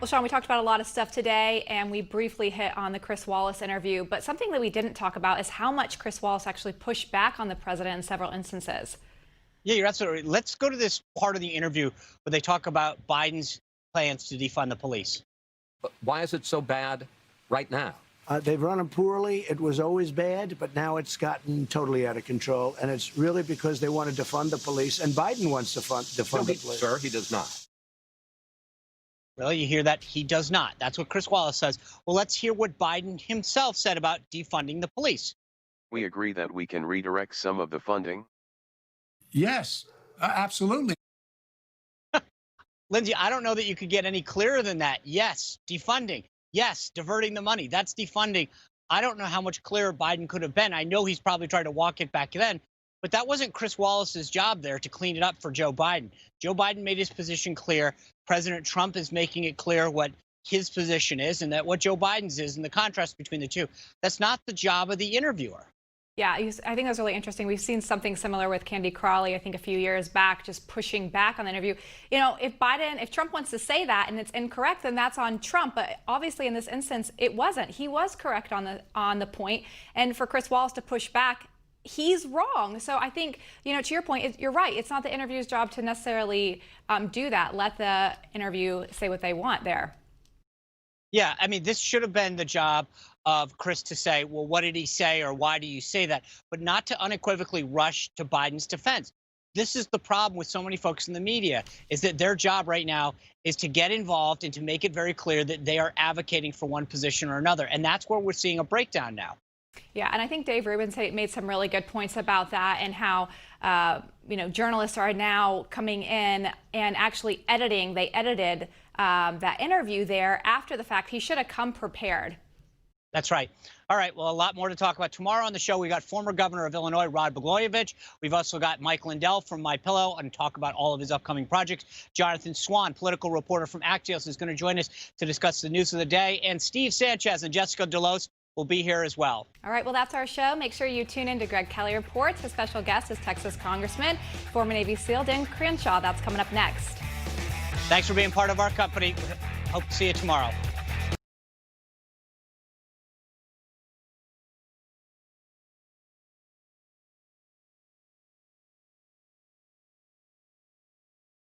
Well, Sean, we talked about a lot of stuff today, and we briefly hit on the Chris Wallace interview. But something that we didn't talk about is how much Chris Wallace actually pushed back on the president in several instances. Yeah, you're absolutely right. Let's go to this part of the interview where they talk about Biden's plans to defund the police. But why is it so bad right now? They've run them poorly. It was always bad, but now it's gotten totally out of control. And it's really because they want to defund the police. And Biden wants to defund the police. Sir, he does not. Well, you hear that? He does not. That's what Chris Wallace says. Well, let's hear what Biden himself said about defunding the police. We agree that we can redirect some of the funding. Yes, absolutely. Lyndsay, I don't know that you could get any clearer than that. Yes, defunding. Yes, diverting the money. That's defunding. I don't know how much clearer Biden could have been. I know he's probably tried to walk it back then, but that wasn't Chris Wallace's job there to clean it up for Joe Biden. Joe Biden made his position clear. President Trump is making it clear what his position is and that what Joe Biden's is and the contrast between the two. That's not the job of the interviewer. Yeah, I think that's really interesting. We've seen something similar with Candy Crawley, I think a few years back, just pushing back on the interview. You know, if Trump wants to say that and it's incorrect, then that's on Trump. But obviously in this instance, it wasn't. He was correct on the point. And for Chris Wallace to push back, he's wrong. So I think, you know, to your point, you're right. It's not the interviewer's job to necessarily do that. Let the interview say what they want there. Yeah, I mean, this should have been the job of Chris to say, well, what did he say or why do you say that? But not to unequivocally rush to Biden's defense. This is the problem with so many folks in the media, is that their job right now is to get involved and to make it very clear that they are advocating for one position or another. And that's where we're seeing a breakdown now. Yeah, and I think Dave Rubin made some really good points about that and how, you know, journalists are now coming in and actually editing. They edited that interview there after the fact. He should have come prepared. That's right. All right. Well, a lot more to talk about tomorrow on the show. We got former governor of Illinois, Rod Blagojevich. We've also got Mike Lindell from MyPillow and talk about all of his upcoming projects. Jonathan Swan, political reporter from Axios, is going to join us to discuss the news of the day. And Steve Sanchez and Jessica Delos will be here as well. All right. Well, that's our show. Make sure you tune in to Greg Kelly Reports. His special guest is Texas Congressman, former Navy SEAL Dan Crenshaw. That's coming up next. Thanks for being part of our company. Hope to see you tomorrow.